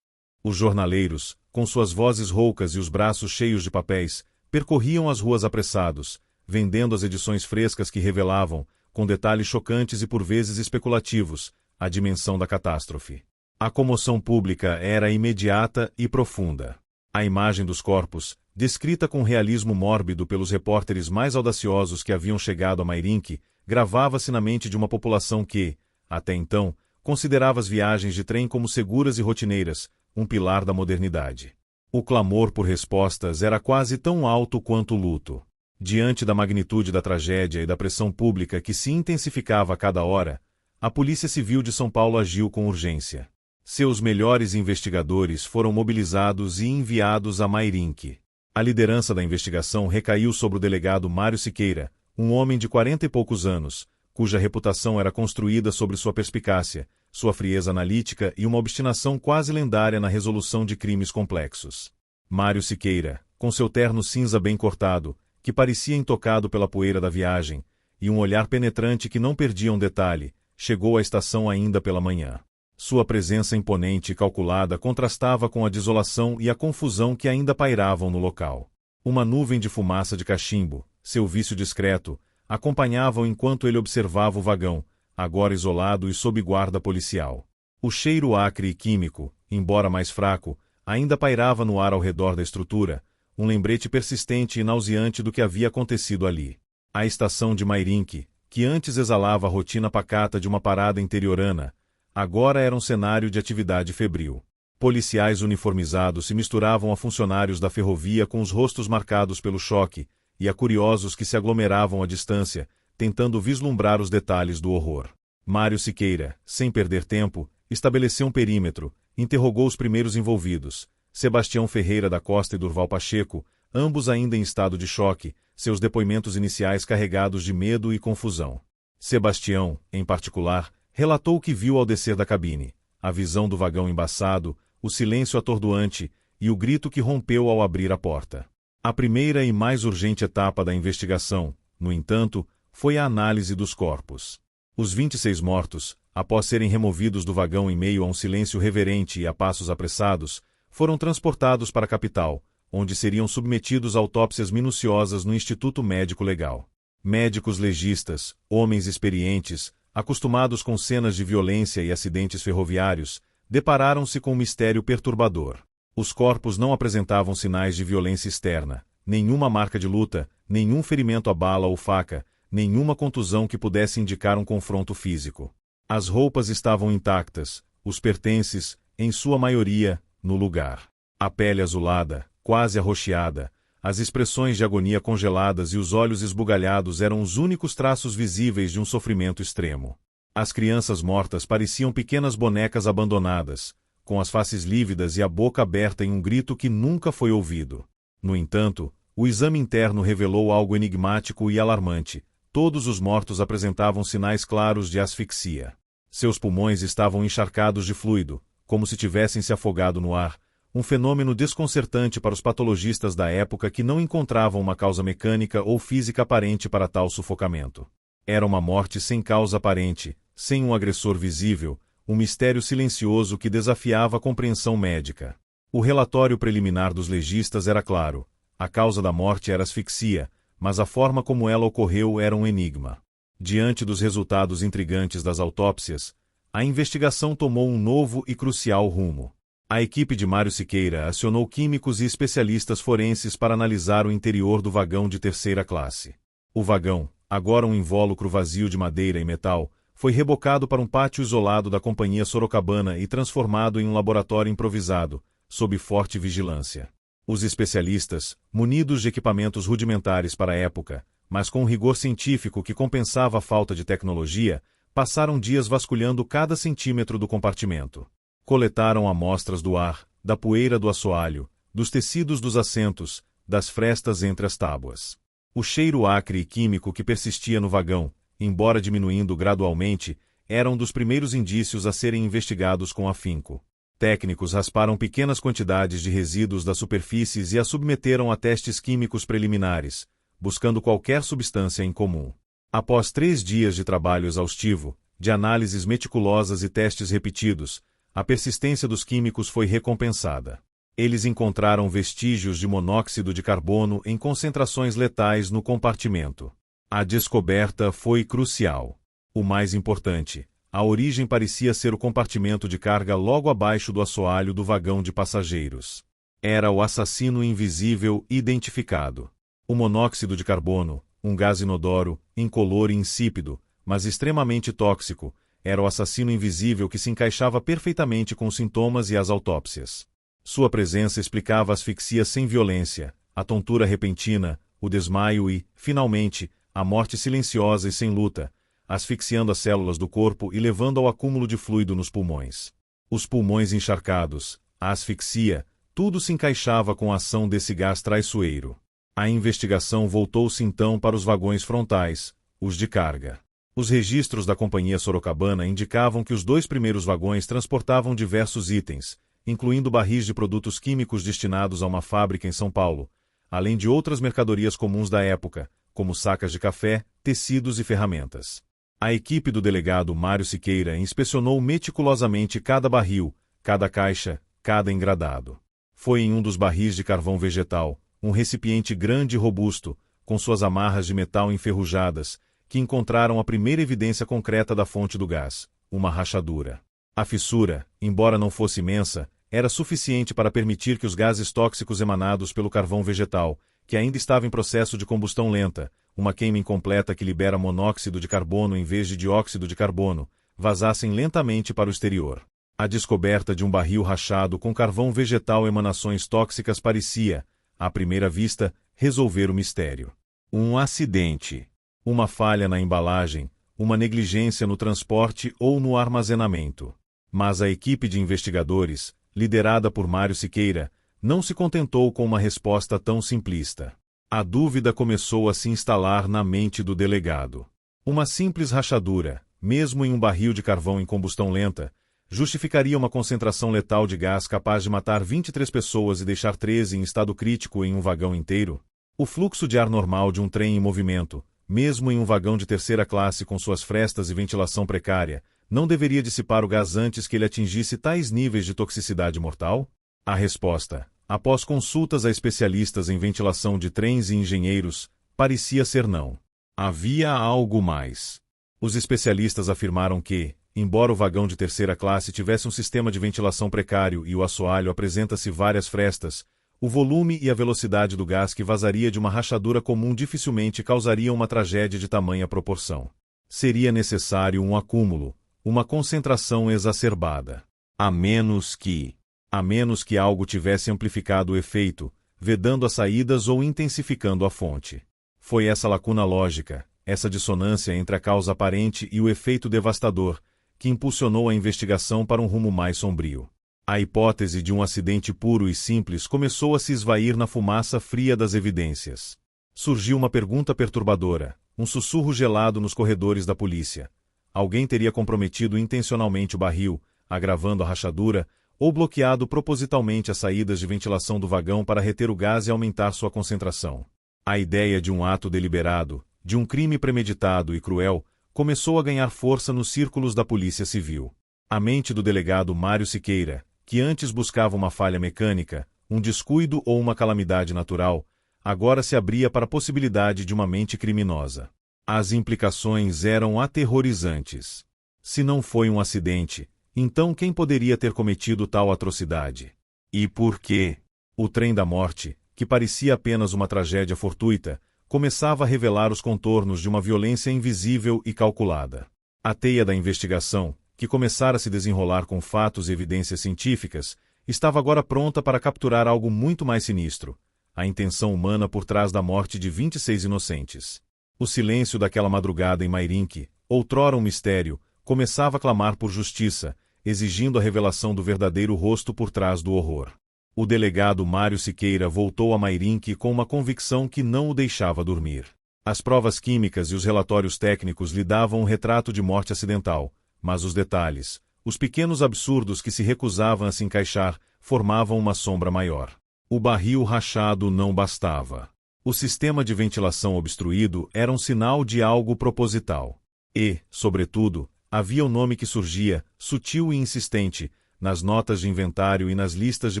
Speaker 1: Os jornaleiros, com suas vozes roucas e os braços cheios de papéis, percorriam as ruas apressados, vendendo as edições frescas que revelavam, com detalhes chocantes e por vezes especulativos, a dimensão da catástrofe. A comoção pública era imediata e profunda. A imagem dos corpos, descrita com realismo mórbido pelos repórteres mais audaciosos que haviam chegado a Mairinque, gravava-se na mente de uma população que, até então, considerava as viagens de trem como seguras e rotineiras, um pilar da modernidade. O clamor por respostas era quase tão alto quanto o luto. Diante da magnitude da tragédia e da pressão pública que se intensificava a cada hora, a Polícia Civil de São Paulo agiu com urgência. Seus melhores investigadores foram mobilizados e enviados a Mairinque. A liderança da investigação recaiu sobre o delegado Mário Siqueira, um homem de 40 e poucos anos, cuja reputação era construída sobre sua perspicácia, sua frieza analítica e uma obstinação quase lendária na resolução de crimes complexos. Mário Siqueira, com seu terno cinza bem cortado, que parecia intocado pela poeira da viagem, e um olhar penetrante que não perdia um detalhe, chegou à estação ainda pela manhã. Sua presença imponente e calculada contrastava com a desolação e a confusão que ainda pairavam no local. Uma nuvem de fumaça de cachimbo, seu vício discreto, acompanhava-o enquanto ele observava o vagão, agora isolado e sob guarda policial. O cheiro acre e químico, embora mais fraco, ainda pairava no ar ao redor da estrutura, um lembrete persistente e nauseante do que havia acontecido ali. A estação de Mairinque, que antes exalava a rotina pacata de uma parada interiorana, agora era um cenário de atividade febril. Policiais uniformizados se misturavam a funcionários da ferrovia com os rostos marcados pelo choque, e a curiosos que se aglomeravam à distância, tentando vislumbrar os detalhes do horror. Mário Siqueira, sem perder tempo, estabeleceu um perímetro, interrogou os primeiros envolvidos, Sebastião Ferreira da Costa e Durval Pacheco, ambos ainda em estado de choque, seus depoimentos iniciais carregados de medo e confusão. Sebastião, em particular, relatou o que viu ao descer da cabine, a visão do vagão embaçado, o silêncio atordoante e o grito que rompeu ao abrir a porta. A primeira e mais urgente etapa da investigação, no entanto, foi a análise dos corpos. Os 26 mortos, após serem removidos do vagão em meio a um silêncio reverente e a passos apressados, foram transportados para a capital, onde seriam submetidos a autópsias minuciosas no Instituto Médico Legal. Médicos legistas, homens experientes, acostumados com cenas de violência e acidentes ferroviários, depararam-se com um mistério perturbador. Os corpos não apresentavam sinais de violência externa, nenhuma marca de luta, nenhum ferimento a bala ou faca, nenhuma contusão que pudesse indicar um confronto físico. As roupas estavam intactas, os pertences, em sua maioria, no lugar. A pele azulada, quase arroxeada, as expressões de agonia congeladas e os olhos esbugalhados eram os únicos traços visíveis de um sofrimento extremo. As crianças mortas pareciam pequenas bonecas abandonadas, com as faces lívidas e a boca aberta em um grito que nunca foi ouvido. No entanto, o exame interno revelou algo enigmático e alarmante. Todos os mortos apresentavam sinais claros de asfixia. Seus pulmões estavam encharcados de fluido, como se tivessem se afogado no ar, um fenômeno desconcertante para os patologistas da época que não encontravam uma causa mecânica ou física aparente para tal sufocamento. Era uma morte sem causa aparente, sem um agressor visível, um mistério silencioso que desafiava a compreensão médica. O relatório preliminar dos legistas era claro: a causa da morte era asfixia, mas a forma como ela ocorreu era um enigma. Diante dos resultados intrigantes das autópsias, a investigação tomou um novo e crucial rumo. A equipe de Mário Siqueira acionou químicos e especialistas forenses para analisar o interior do vagão de terceira classe. O vagão, agora um invólucro vazio de madeira e metal, foi rebocado para um pátio isolado da Companhia Sorocabana e transformado em um laboratório improvisado, sob forte vigilância. Os especialistas, munidos de equipamentos rudimentares para a época, mas com um rigor científico que compensava a falta de tecnologia, passaram dias vasculhando cada centímetro do compartimento. Coletaram amostras do ar, da poeira do assoalho, dos tecidos dos assentos, das frestas entre as tábuas. O cheiro acre e químico que persistia no vagão, embora diminuindo gradualmente, era um dos primeiros indícios a serem investigados com afinco. Técnicos rasparam pequenas quantidades de resíduos das superfícies e as submeteram a testes químicos preliminares, buscando qualquer substância em comum. Após 3 dias de trabalho exaustivo, de análises meticulosas e testes repetidos, a persistência dos químicos foi recompensada. Eles encontraram vestígios de monóxido de carbono em concentrações letais no compartimento. A descoberta foi crucial. O mais importante, a origem parecia ser o compartimento de carga logo abaixo do assoalho do vagão de passageiros. Era o assassino invisível identificado. O monóxido de carbono, um gás inodoro, incolor e insípido, mas extremamente tóxico, era o assassino invisível que se encaixava perfeitamente com os sintomas e as autópsias. Sua presença explicava a asfixia sem violência, a tontura repentina, o desmaio e, finalmente, a morte silenciosa e sem luta, asfixiando as células do corpo e levando ao acúmulo de fluido nos pulmões. Os pulmões encharcados, a asfixia, tudo se encaixava com a ação desse gás traiçoeiro. A investigação voltou-se então para os vagões frontais, os de carga. Os registros da Companhia Sorocabana indicavam que os 2 primeiros vagões transportavam diversos itens, incluindo barris de produtos químicos destinados a uma fábrica em São Paulo, além de outras mercadorias comuns da época, como sacas de café, tecidos e ferramentas. A equipe do delegado Mário Siqueira inspecionou meticulosamente cada barril, cada caixa, cada engradado. Foi em um dos barris de carvão vegetal, um recipiente grande e robusto, com suas amarras de metal enferrujadas, que encontraram a primeira evidência concreta da fonte do gás, uma rachadura. A fissura, embora não fosse imensa, era suficiente para permitir que os gases tóxicos emanados pelo carvão vegetal, que ainda estava em processo de combustão lenta, uma queima incompleta que libera monóxido de carbono em vez de dióxido de carbono, vazassem lentamente para o exterior. A descoberta de um barril rachado com carvão vegetal e emanações tóxicas parecia, à primeira vista, resolver o mistério. Um acidente. Uma falha na embalagem, uma negligência no transporte ou no armazenamento. Mas a equipe de investigadores, liderada por Mário Siqueira, não se contentou com uma resposta tão simplista. A dúvida começou a se instalar na mente do delegado. Uma simples rachadura, mesmo em um barril de carvão em combustão lenta, justificaria uma concentração letal de gás capaz de matar 23 pessoas e deixar 13 em estado crítico em um vagão inteiro? O fluxo de ar normal de um trem em movimento, mesmo em um vagão de terceira classe com suas frestas e ventilação precária, não deveria dissipar o gás antes que ele atingisse tais níveis de toxicidade mortal? A resposta, após consultas a especialistas em ventilação de trens e engenheiros, parecia ser não. Havia algo mais. Os especialistas afirmaram que, embora o vagão de terceira classe tivesse um sistema de ventilação precário e o assoalho apresenta-se várias frestas, o volume e a velocidade do gás que vazaria de uma rachadura comum dificilmente causariam uma tragédia de tamanha proporção. Seria necessário um acúmulo, uma concentração exacerbada. A menos que algo tivesse amplificado o efeito, vedando as saídas ou intensificando a fonte. Foi essa lacuna lógica, essa dissonância entre a causa aparente e o efeito devastador, que impulsionou a investigação para um rumo mais sombrio. A hipótese de um acidente puro e simples começou a se esvair na fumaça fria das evidências. Surgiu uma pergunta perturbadora, um sussurro gelado nos corredores da polícia. alguém teria comprometido intencionalmente o barril, agravando a rachadura, ou bloqueado propositalmente as saídas de ventilação do vagão para reter o gás e aumentar sua concentração. A ideia de um ato deliberado, de um crime premeditado e cruel, começou a ganhar força nos círculos da Polícia Civil. A mente do delegado Mário Siqueira, que antes buscava uma falha mecânica, um descuido ou uma calamidade natural, agora se abria para a possibilidade de uma mente criminosa. As implicações eram aterrorizantes. Se não foi um acidente, então quem poderia ter cometido tal atrocidade? E por quê? O trem da morte, que parecia apenas uma tragédia fortuita, começava a revelar os contornos de uma violência invisível e calculada. A teia da investigação, que começara a se desenrolar com fatos e evidências científicas, estava agora pronta para capturar algo muito mais sinistro: a intenção humana por trás da morte de 26 inocentes. O silêncio daquela madrugada em Mairinque, outrora um mistério, começava a clamar por justiça, exigindo a revelação do verdadeiro rosto por trás do horror. O delegado Mário Siqueira voltou a Mairinque com uma convicção que não o deixava dormir. As provas químicas e os relatórios técnicos lhe davam um retrato de morte acidental, mas os detalhes, os pequenos absurdos que se recusavam a se encaixar, formavam uma sombra maior. O barril rachado não bastava. O sistema de ventilação obstruído era um sinal de algo proposital. E, sobretudo, havia o nome que surgia, sutil e insistente, nas notas de inventário e nas listas de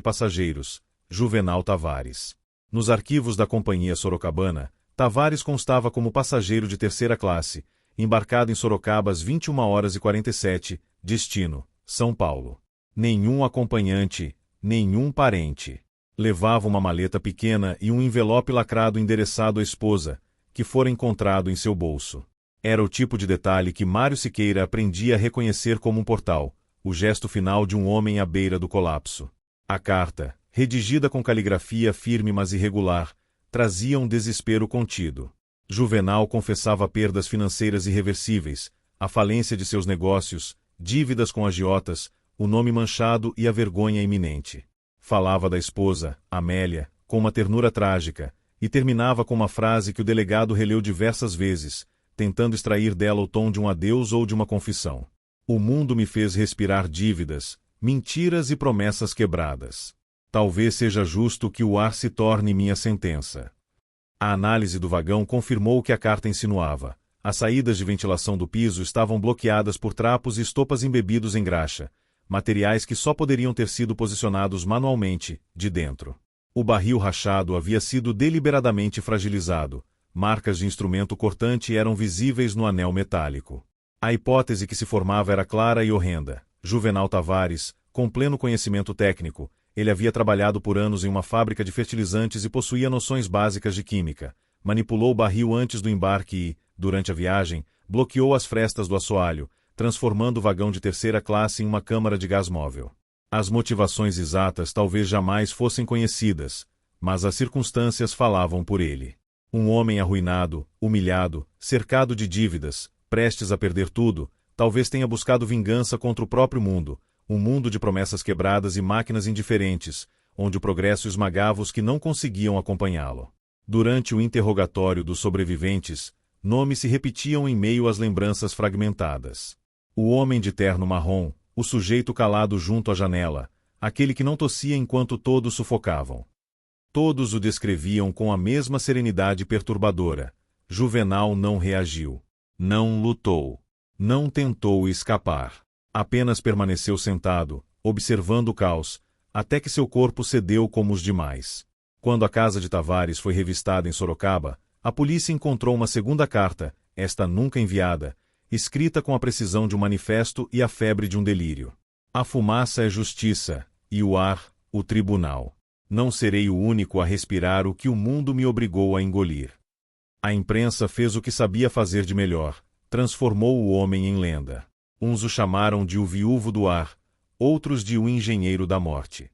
Speaker 1: passageiros: Juvenal Tavares. Nos arquivos da Companhia Sorocabana, Tavares constava como passageiro de terceira classe, embarcado em Sorocaba às 21h47, destino: São Paulo. Nenhum acompanhante, nenhum parente. Levava uma maleta pequena e um envelope lacrado endereçado à esposa, que fora encontrado em seu bolso. Era o tipo de detalhe que Mário Siqueira aprendia a reconhecer como um portal, o gesto final de um homem à beira do colapso. A carta, redigida com caligrafia firme mas irregular, trazia um desespero contido. Juvenal confessava perdas financeiras irreversíveis, a falência de seus negócios, dívidas com agiotas, o nome manchado e a vergonha iminente. Falava da esposa, Amélia, com uma ternura trágica, e terminava com uma frase que o delegado releu diversas vezes, tentando extrair dela o tom de um adeus ou de uma confissão. O mundo me fez respirar dívidas, mentiras e promessas quebradas. Talvez seja justo que o ar se torne minha sentença. A análise do vagão confirmou o que a carta insinuava. As saídas de ventilação do piso estavam bloqueadas por trapos e estopas embebidos em graxa, materiais que só poderiam ter sido posicionados manualmente, de dentro. O barril rachado havia sido deliberadamente fragilizado, marcas de instrumento cortante eram visíveis no anel metálico. A hipótese que se formava era clara e horrenda. Juvenal Tavares, com pleno conhecimento técnico, ele havia trabalhado por anos em uma fábrica de fertilizantes e possuía noções básicas de química. Manipulou o barril antes do embarque e, durante a viagem, bloqueou as frestas do assoalho, transformando o vagão de terceira classe em uma câmara de gás móvel. As motivações exatas talvez jamais fossem conhecidas, mas as circunstâncias falavam por ele. Um homem arruinado, humilhado, cercado de dívidas, prestes a perder tudo, talvez tenha buscado vingança contra o próprio mundo, um mundo de promessas quebradas e máquinas indiferentes, onde o progresso esmagava os que não conseguiam acompanhá-lo. Durante o interrogatório dos sobreviventes, nomes se repetiam em meio às lembranças fragmentadas. O homem de terno marrom, o sujeito calado junto à janela, aquele que não tossia enquanto todos sufocavam. Todos o descreviam com a mesma serenidade perturbadora. Juvenal não reagiu. Não lutou. Não tentou escapar. Apenas permaneceu sentado, observando o caos, até que seu corpo cedeu como os demais. Quando a casa de Tavares foi revistada em Sorocaba, a polícia encontrou uma segunda carta, esta nunca enviada, escrita com a precisão de um manifesto e a febre de um delírio. A fumaça é justiça, e o ar, o tribunal. Não serei o único a respirar o que o mundo me obrigou a engolir. A imprensa fez o que sabia fazer de melhor, transformou o homem em lenda. Uns o chamaram de o viúvo do ar, outros de o engenheiro da morte.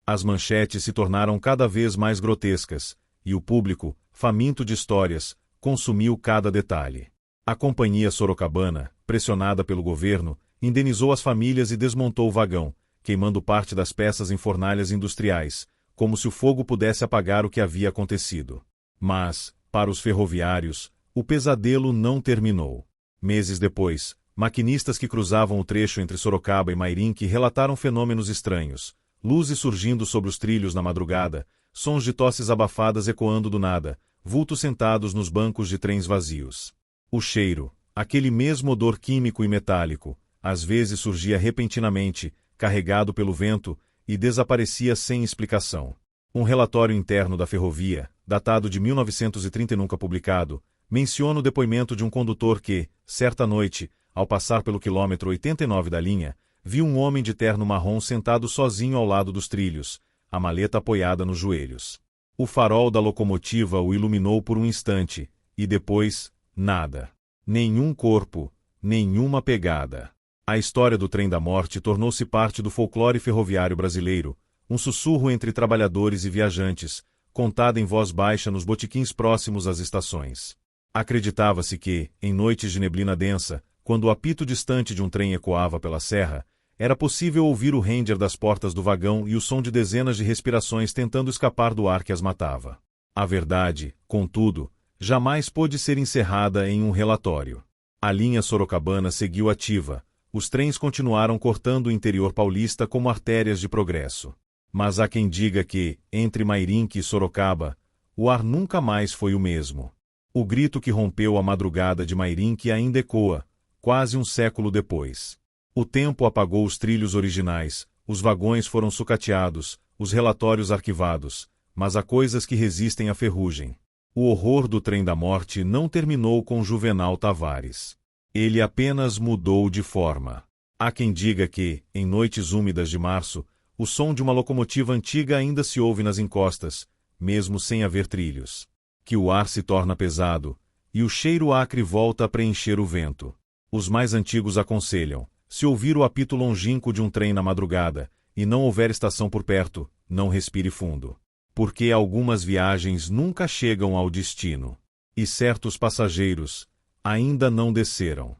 Speaker 1: As manchetes se tornaram cada vez mais grotescas, e o público, faminto de histórias, consumiu cada detalhe. A Companhia Sorocabana, pressionada pelo governo, indenizou as famílias e desmontou o vagão, queimando parte das peças em fornalhas industriais, como se o fogo pudesse apagar o que havia acontecido. Mas, para os ferroviários, o pesadelo não terminou. Meses depois, Maquinistas que cruzavam o trecho entre Sorocaba e Mairinque relataram fenômenos estranhos, luzes surgindo sobre os trilhos na madrugada, sons de tosses abafadas ecoando do nada, vultos sentados nos bancos de trens vazios. O cheiro, aquele mesmo odor químico e metálico, às vezes surgia repentinamente, carregado pelo vento, e desaparecia sem explicação. Um relatório interno da ferrovia, datado de 1930 e nunca publicado, menciona o depoimento de um condutor que, certa noite, ao passar pelo quilômetro 89 da linha, viu um homem de terno marrom sentado sozinho ao lado dos trilhos, a maleta apoiada nos joelhos. O farol da locomotiva o iluminou por um instante, e depois, nada. Nenhum corpo, nenhuma pegada. A história do trem da morte tornou-se parte do folclore ferroviário brasileiro, um sussurro entre trabalhadores e viajantes, contada em voz baixa nos botequins próximos às estações. Acreditava-se que, em noites de neblina densa, quando o apito distante de um trem ecoava pela serra, era possível ouvir o render das portas do vagão e o som de dezenas de respirações tentando escapar do ar que as matava. A verdade, contudo, jamais pôde ser encerrada em um relatório. A linha sorocabana seguiu ativa, os trens continuaram cortando o interior paulista como artérias de progresso. Mas há quem diga que, entre Mairinque e Sorocaba, o ar nunca mais foi o mesmo. O grito que rompeu a madrugada de Mairinque ainda ecoa, quase um século depois. O tempo apagou os trilhos originais, os vagões foram sucateados, os relatórios arquivados, mas há coisas que resistem à ferrugem. O horror do trem da morte não terminou com Juvenal Tavares. Ele apenas mudou de forma. Há quem diga que, em noites úmidas de março, o som de uma locomotiva antiga ainda se ouve nas encostas, mesmo sem haver trilhos. Que o ar se torna pesado, e o cheiro acre volta a preencher o vento. Os mais antigos aconselham, se ouvir o apito longínquo de um trem na madrugada, e não houver estação por perto, não respire fundo. Porque algumas viagens nunca chegam ao destino. E certos passageiros ainda não desceram.